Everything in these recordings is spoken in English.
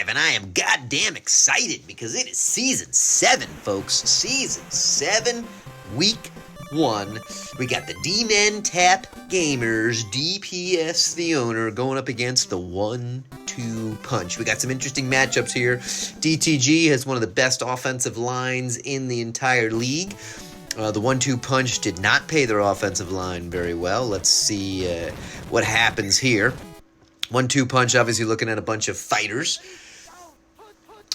5, and I am goddamn excited because it is Season 7, folks. Season 7, Week 1. We got the D-Men Tap Gamers, DPS the owner, going up against the 1-2 Punch. We got some interesting matchups here. DTG has one of the best offensive lines in the entire league. The 1-2 Punch did not pay their offensive line very well. Let's see what happens here. 1-2 Punch obviously looking at a bunch of fighters.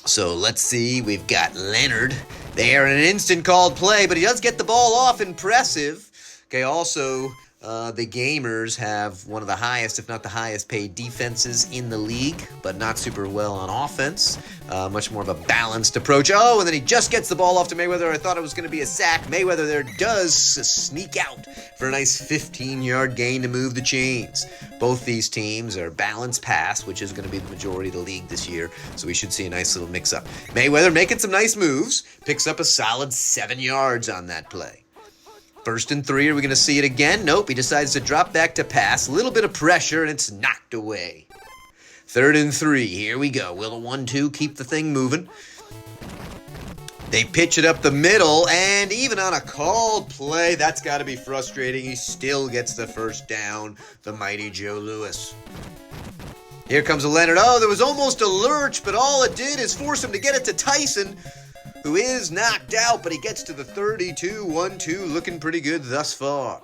So let's see. We've got Leonard there in an instant called play, but he does get the ball off. Impressive. Okay, also, the Gamers have one of the highest, if not the highest paid defenses in the league, but not super well on offense. Much more of a balanced approach. Oh, and then he just gets the ball off to Mayweather. I thought it was going to be a sack. Mayweather there does sneak out for a nice 15-yard gain to move the chains. Both these teams are balanced pass, which is going to be the majority of the league this year, so we should see a nice little mix-up. Mayweather making some nice moves, picks up a solid 7 yards on that play. 1st and 3, are we going to see it again? Nope, he decides to drop back to pass. A little bit of pressure, and it's knocked away. 3rd and 3, here we go. Will the 1-2 keep the thing moving? They pitch it up the middle, and even on a called play, that's got to be frustrating. He still gets the first down, the mighty Joe Louis. Here comes a Leonard. Oh, there was almost a lurch, but all it did is force him to get it to Tyson, who is knocked out, but he gets to the 32, 1-2, looking pretty good thus far.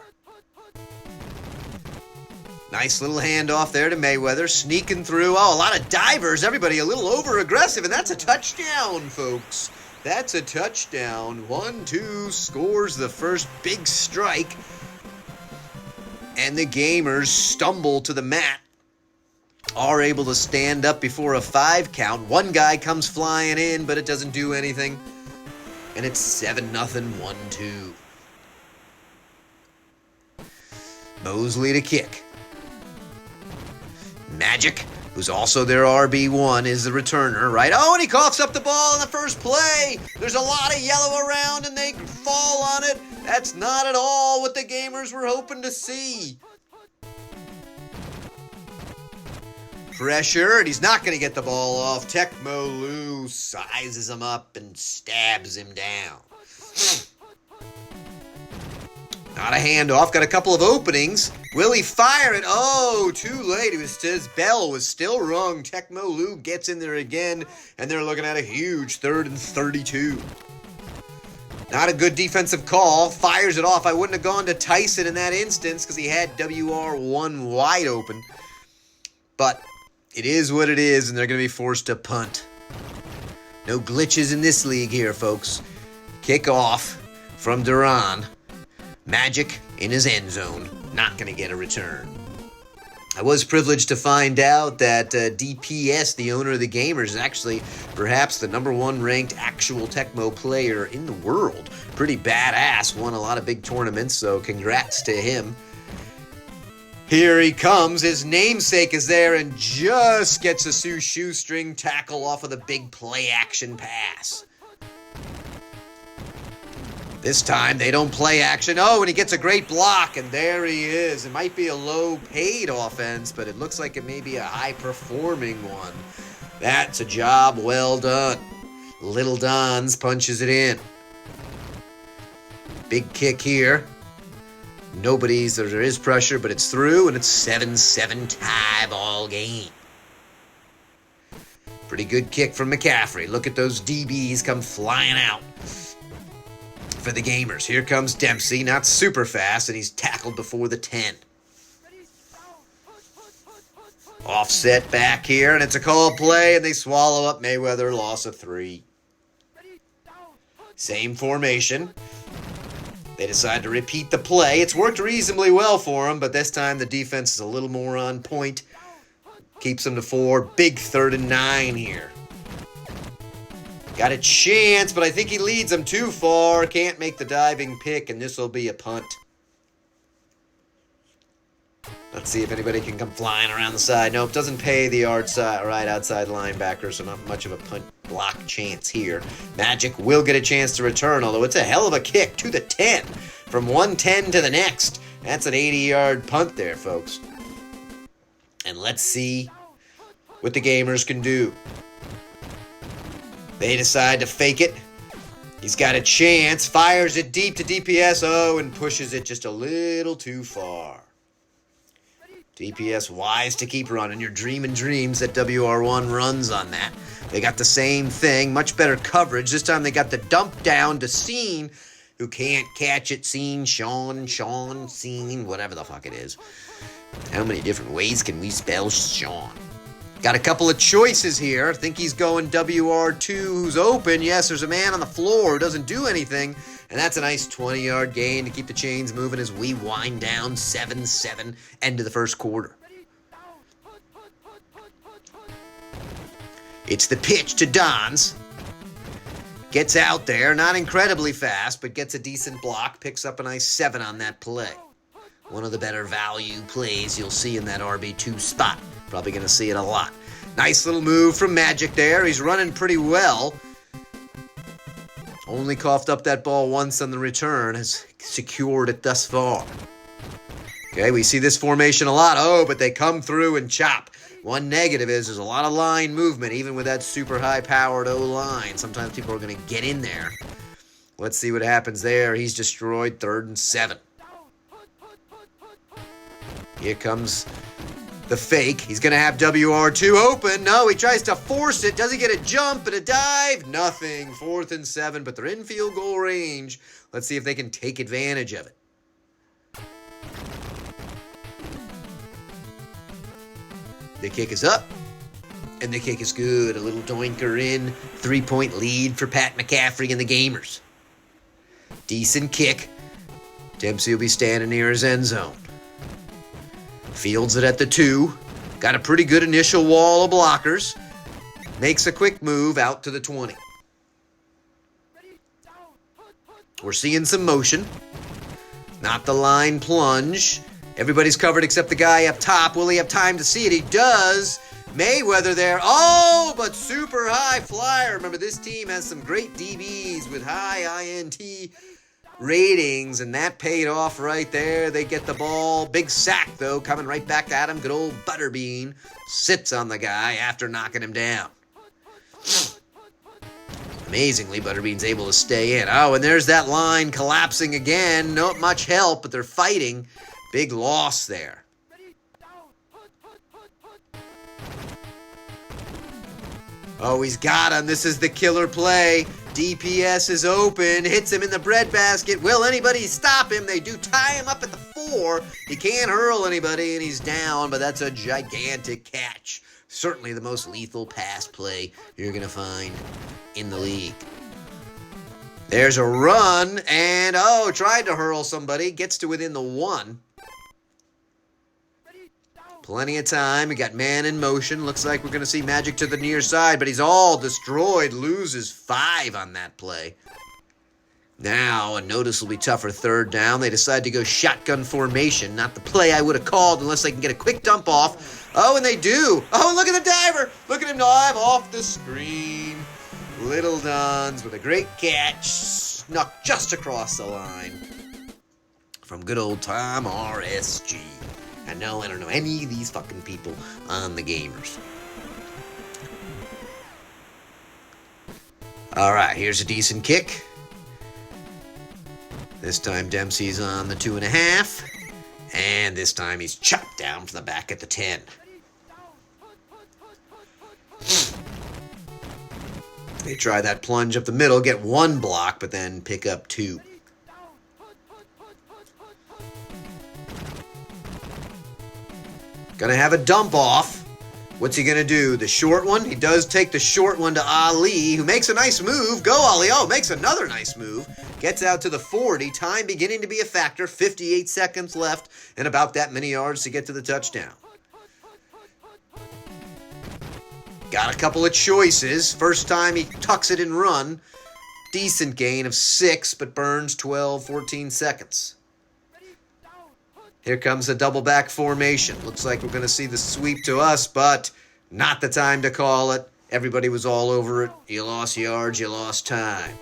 Nice little handoff there to Mayweather, sneaking through. Oh, a lot of divers, everybody a little over-aggressive, and that's a touchdown, folks. That's a touchdown. 1-2 scores the first big strike, and the Gamers stumble to the mat. Are able to stand up before a 5 count. One guy comes flying in, but it doesn't do anything. And it's 7-0, 1-2. Mosley to kick. Magic, who's also their RB1, is the returner, right? Oh, and he coughs up the ball in the first play. There's a lot of yellow around, and they fall on it. That's not at all what the Gamers were hoping to see. Pressure, and he's not going to get the ball off. Tecmo Lou sizes him up and stabs him down. Not a handoff. Got a couple of openings. Will he fire it? Oh, too late. His bell was still rung. Tecmo Lou gets in there again, and they're looking at a huge 3rd and 32. Not a good defensive call. Fires it off. I wouldn't have gone to Tyson in that instance because he had WR1 wide open. But it is what it is, and they're going to be forced to punt. No glitches in this league here, folks. Kick off from Duran. Magic in his end zone. Not going to get a return. I was privileged to find out that DPS, the owner of the Gamers, is actually perhaps the #1 ranked actual Tecmo player in the world. Pretty badass. Won a lot of big tournaments, so congrats to him. Here he comes. His namesake is there and just gets a shoestring tackle off of the big play action pass. This time they don't play action. Oh, and he gets a great block, and there he is. It might be a low-paid offense, but it looks like it may be a high-performing one. That's a job well done. Little Don's punches it in. Big kick here. There is pressure, but it's through, and it's 7-7 tie ball game. Pretty good kick from McCaffrey. Look at those DBs come flying out for the Gamers. Here comes Dempsey, not super fast, and he's tackled before the 10. Offset back here, and it's a call play, and they swallow up Mayweather, loss of 3. Same formation. They decide to repeat the play. It's worked reasonably well for them, but this time the defense is a little more on point. Keeps them to 4. Big 3rd and 9 here. Got a chance, but I think he leads them too far. Can't make the diving pick, and this will be a punt. Let's see if anybody can come flying around the side. Nope, doesn't pay the right outside linebacker, so not much of a punt block chance here. Magic will get a chance to return, although it's a hell of a kick to the 10. From 110 to the next. That's an 80-yard punt there, folks. And let's see what the Gamers can do. They decide to fake it. He's got a chance, fires it deep to DPS, oh, and pushes it just a little too far. DPS wise to keep running. You're dreaming dreams that WR1 runs on that. They got the same thing, much better coverage. This time they got the dump down to Scene, who can't catch it. Scene, Sean, Scene, whatever the fuck it is. How many different ways can we spell Sean? Got a couple of choices here. I think he's going WR2, who's open. Yes, there's a man on the floor who doesn't do anything. And that's a nice 20-yard gain to keep the chains moving as we wind down 7-7, end of the first quarter. It's the pitch to Dons. Gets out there, not incredibly fast, but gets a decent block. Picks up a nice 7 on that play. One of the better value plays you'll see in that RB2 spot. Probably going to see it a lot. Nice little move from Magic there. He's running pretty well. Only coughed up that ball once on the return. Has secured it thus far. Okay, we see this formation a lot. Oh, but they come through and chop. One negative is there's a lot of line movement, even with that super high-powered O-line. Sometimes people are going to get in there. Let's see what happens there. He's destroyed, 3rd and 7. Here comes the fake. He's going to have WR2 open. No, he tries to force it. Does he get a jump and a dive? Nothing. 4th and 7, but they're in field goal range. Let's see if they can take advantage of it. The kick is up, and the kick is good. A little doinker in. 3-point lead for Pat McCaffrey and the Gamers. Decent kick. Dempsey will be standing near his end zone. Fields it at the 2. Got a pretty good initial wall of blockers. Makes a quick move out to the 20. We're seeing some motion. Not the line plunge. Everybody's covered except the guy up top. Will he have time to see it? He does. Mayweather there. Oh, but super high flyer. Remember, this team has some great DBs with high INT ratings, and that paid off right there. They get the ball. Big sack, though, coming right back at him. Good old Butterbean sits on the guy after knocking him down. Amazingly, Butterbean's able to stay in. Oh, and there's that line collapsing again. Not much help, but they're fighting. Big loss there. Oh, he's got him. This is the killer play. DPS is open, hits him in the breadbasket. Will anybody stop him? They do tie him up at the 4. He can't hurl anybody, and he's down, but that's a gigantic catch. Certainly the most lethal pass play you're going to find in the league. There's a run, and oh, tried to hurl somebody. Gets to within the 1. Plenty of time. We got man in motion. Looks like we're going to see Magic to the near side, but he's all destroyed. Loses 5 on that play. Now, a noticeably tougher 3rd down. They decide to go shotgun formation. Not the play I would have called unless they can get a quick dump off. Oh, and they do. Oh, and look at the diver. Look at him dive off the screen. Little Dons with a great catch. Snuck just across the line. From good old Tom RSG. I don't know any of these fucking people on the Gamers. All right, here's a decent kick. This time Dempsey's on the 2.5. And this time he's chopped down from the back at the 10. They try that plunge up the middle, get 1 block, but then pick up 2. Gonna have a dump off. What's he gonna do? The short one? He does take the short one to Ali, who makes a nice move. Go, Ali. Oh, makes another nice move. Gets out to the 40. Time beginning to be a factor. 58 seconds left and about that many yards to get to the touchdown. Got a couple of choices. First time he tucks it and run. Decent gain of 6, but burns 12, 14 seconds. Here comes a double back formation. Looks like we're going to see the sweep to us, but not the time to call it. Everybody was all over it. You lost yards, you lost time.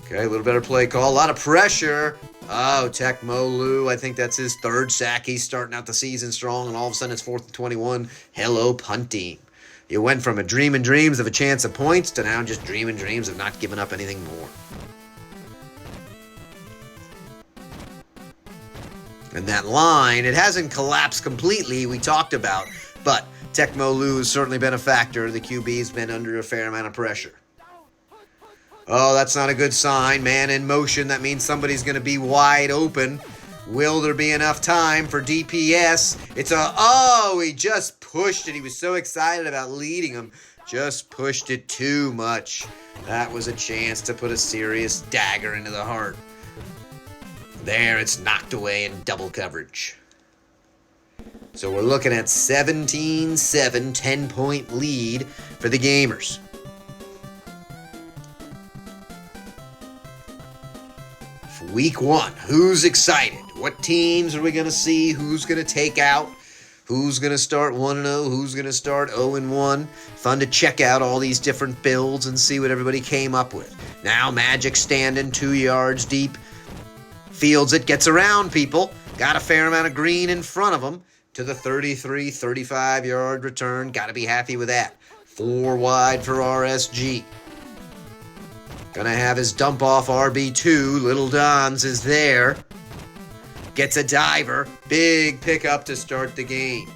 Okay, a little better play call. A lot of pressure. Oh, Tekmolu. I think that's his 3rd sack. He's starting out the season strong, and all of a sudden it's 4th and 21. Hello, punt team. You went from a dreaming dreams of a chance of points to now just dreaming dreams of not giving up anything more. And that line, it hasn't collapsed completely, we talked about, but Tecmo Lu's certainly been a factor. The QB's been under a fair amount of pressure. Oh, that's not a good sign. Man in motion, that means somebody's going to be wide open. Will there be enough time for DPS? He just pushed it. He was so excited about leading him. Just pushed it too much. That was a chance to put a serious dagger into the heart. There, it's knocked away in double coverage. So we're looking at 17-7, 10-point lead for the Gamers. For week 1, who's excited? What teams are we going to see? Who's going to take out? Who's going to start 1-0? Who's going to start 0-1? Fun to check out all these different builds and see what everybody came up with. Now Magic standing 2 yards deep. Fields it, gets around people. Got a fair amount of green in front of him to the 33, 35-yard return. Got to be happy with that. 4 wide for RSG. Gonna have his dump off RB2. Little Don's is there. Gets a diver. Big pickup to start the game.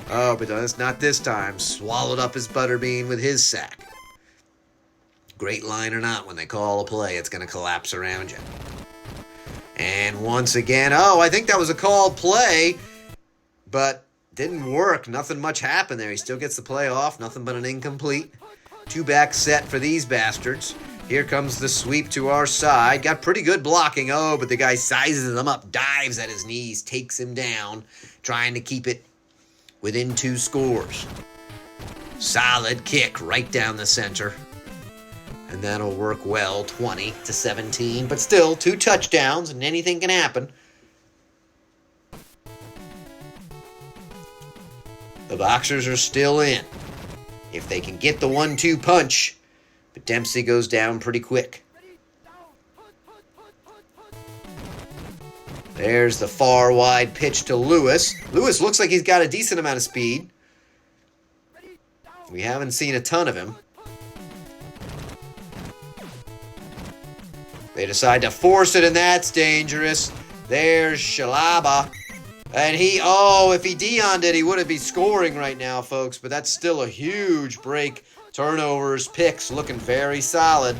Oh, but that's not this time. Swallowed up his butterbean with his sack. Great line or not, when they call a play, it's going to collapse around you. And once again, I think that was a called play, but didn't work. Nothing much happened there. He still gets the play off. Nothing but an incomplete. 2-back set for these bastards. Here comes the sweep to our side. Got pretty good blocking. But the guy sizes him up, dives at his knees, takes him down, trying to keep it within 2 scores. Solid kick right down the center. And that'll work well, 20-17. But still, 2 touchdowns, and anything can happen. The Boxers are still in. If they can get the 1-2 punch, but Dempsey goes down pretty quick. There's the far wide pitch to Lewis. Lewis looks like he's got a decent amount of speed. We haven't seen a ton of him. They decide to force it, and that's dangerous. There's Shalaba. And if he Dion'd it, he wouldn't be scoring right now, folks. But that's still a huge break. Turnovers, picks, looking very solid.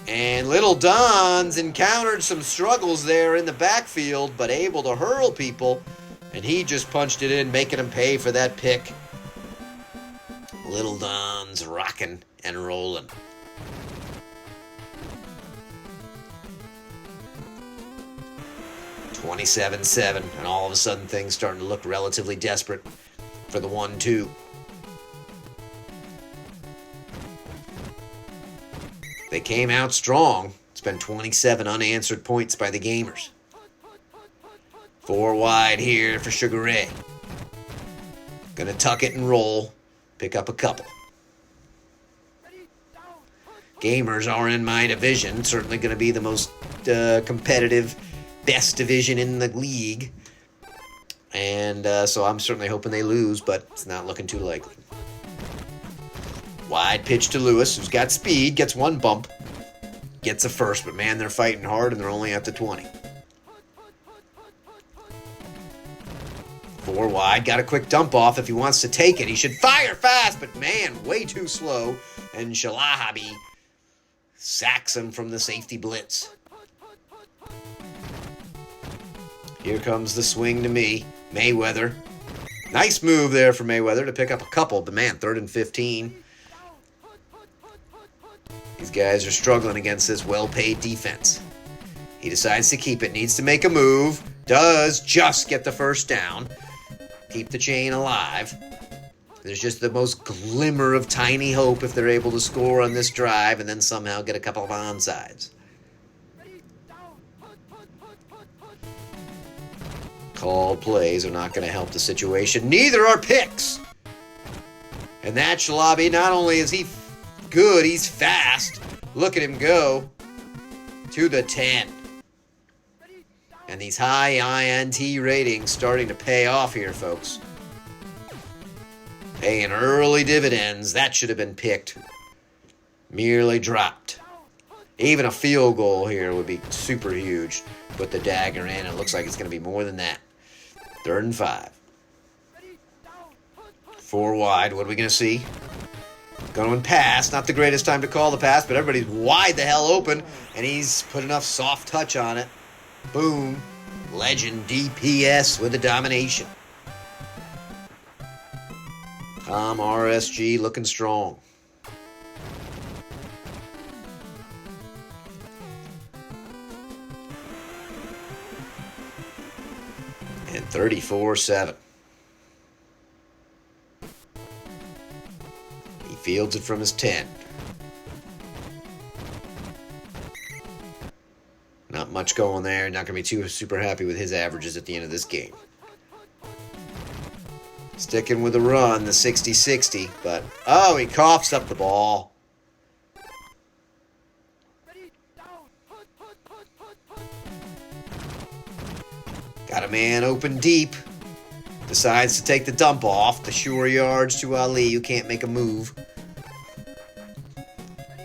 And Little Don's encountered some struggles there in the backfield, but able to hurl people. And he just punched it in, making him pay for that pick. Little Don's rocking and rolling. $27-7, and all of a sudden things starting to look relatively desperate for the 1-2. They came out strong. It's been 27 unanswered points by the Gamers. 4 wide here for Sugar Ray. Gonna tuck it and roll. Pick up a couple. Gamers are in my division. Certainly gonna be the most competitive, best division in the league. And so I'm certainly hoping they lose, but it's not looking too likely. Wide pitch to Lewis, who's got speed, gets 1 bump. Gets a first, but man, they're fighting hard and they're only at the 20. 4 wide, got a quick dump off if he wants to take it. He should fire fast, but man, way too slow. And Shalahabi sacks him from the safety blitz. Here comes the swing to me. Mayweather. Nice move there for Mayweather to pick up a couple, but man, 3rd and 15. These guys are struggling against this well-paid defense. He decides to keep it, needs to make a move. Does just get the first down. Keep the chain alive. There's just the most glimmer of tiny hope if they're able to score on this drive and then somehow get a couple of onside. Called plays are not going to help the situation. Neither are picks. And that Shalabi, not only is he good, he's fast. Look at him go to the 10. And these high INT ratings starting to pay off here, folks. Paying early dividends. That should have been picked. Merely dropped. Even a field goal here would be super huge. Put the dagger in. It looks like it's going to be more than that. 3rd and 5. 4 wide. What are we going to see? Going pass. Not the greatest time to call the pass, but everybody's wide the hell open. And he's put enough soft touch on it. Boom. Legend DPS with the domination. COMM RSG looking strong. And 34-7. He fields it from his 10. Not much going there. Not going to be too super happy with his averages at the end of this game. Sticking with the run, the 60-60, but oh, he coughs up the ball. Got a man open deep. Decides to take the dump off. The sure yards to Ali, who can't make a move.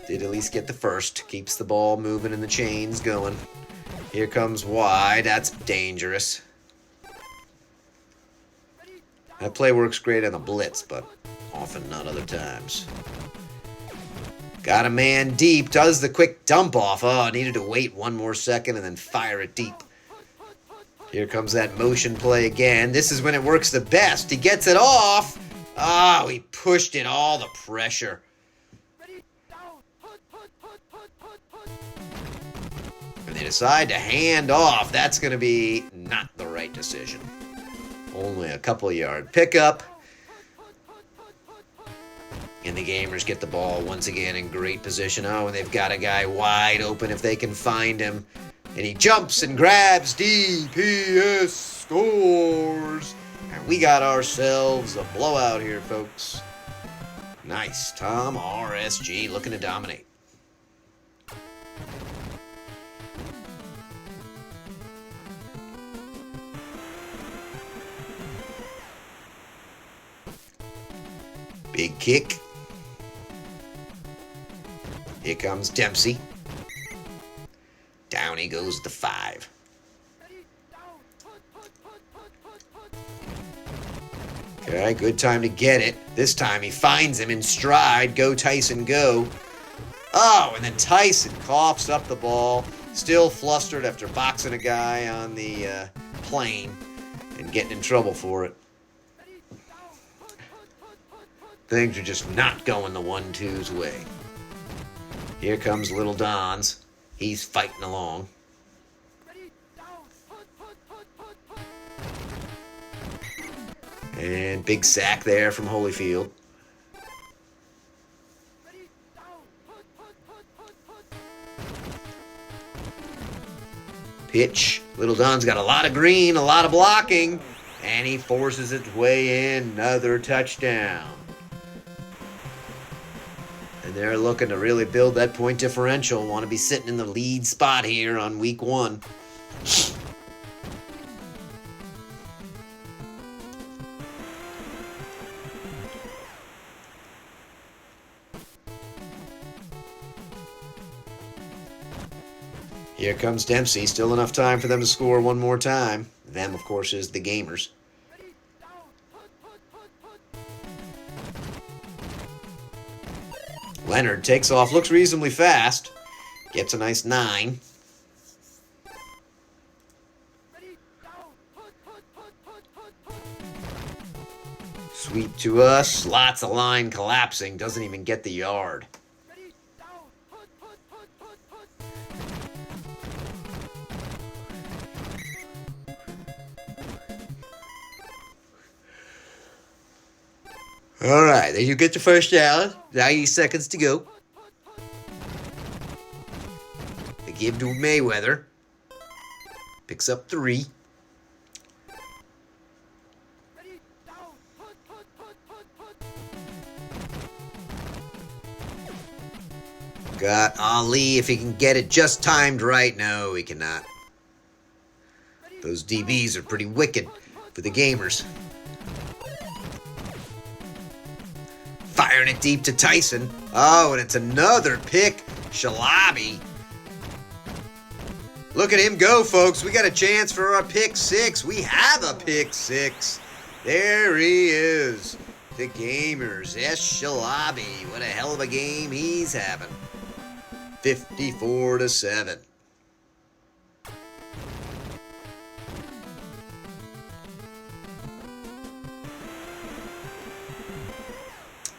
Did at least get the first. Keeps the ball moving and the chains going. Here comes wide. That's dangerous. That play works great on the blitz, but often not other times. Got a man deep. Does the quick dump off. Oh, needed to wait 1 more second and then fire it deep. Here comes that motion play again. This is when it works the best. He gets it off. Oh, he pushed it, all the pressure. And they decide to hand off. That's going to be not the right decision. Only a couple yard pickup. And the Gamers get the ball once again in great position. Oh, and they've got a guy wide open if they can find him. And he jumps and grabs. DPS scores. And we got ourselves a blowout here, folks. Nice. COMM RSG looking to dominate. Big kick. Here comes Dempsey. Down he goes at the 5. Okay, good time to get it. This time he finds him in stride. Go, Tyson, go. Oh, and then Tyson coughs up the ball. Still flustered after boxing a guy on the plane and getting in trouble for it. Things are just not going the 1-2's way. Here comes Little Don's. He's fighting along. And big sack there from Holyfield. Pitch. Little Don's got a lot of green, a lot of blocking. And he forces its way in. Another touchdown. And they're looking to really build that point differential. Want to be sitting in the lead spot here on week 1. Here comes Dempsey. Still enough time for them to score one more time. Them, of course, is the Gamers. Leonard takes off, looks reasonably fast. Gets a nice 9. Sweep to us. Lots of line collapsing. Doesn't even get the yard. All right, there you get your first down. 90 seconds to go. They give to Mayweather. Picks up 3. Got Ali if he can get it just timed right. No, he cannot. Those DBs are pretty wicked for the gamers. Firing it deep to Tyson. Oh, and it's another pick. Shalabi. Look at him go, folks. We got a chance for a pick six. We have a pick six. There he is. The gamers. Shalabi. What a hell of a game he's having. 54-7.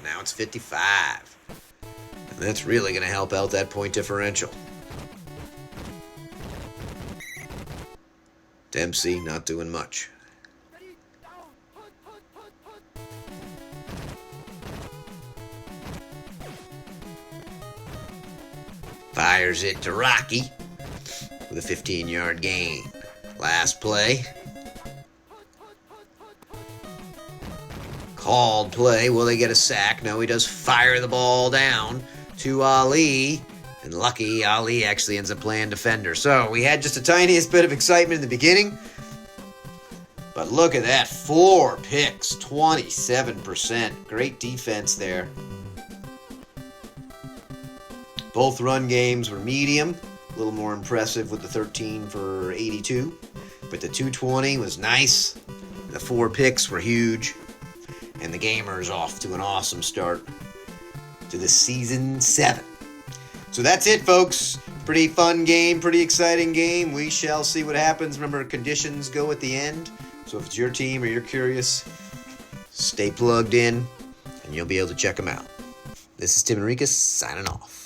Now it's 55. And that's really going to help out that point differential. Dempsey not doing much. Fires it to Rocky with a 15-yard gain. Last play. Called play. Will they get a sack? No, he does fire the ball down to Ali. And lucky, Ali actually ends up playing defender. So we had just the tiniest bit of excitement in the beginning. But look at that. 4 picks, 27%. Great defense there. Both run games were medium. A little more impressive with the 13 for 82. But the 220 was nice. The 4 picks were huge. And the gamers off to an awesome start to the Season 7. So that's it, folks. Pretty fun game, pretty exciting game. We shall see what happens. Remember, conditions go at the end. So if it's your team or you're curious, stay plugged in, and you'll be able to check them out. This is Tim Enriquez signing off.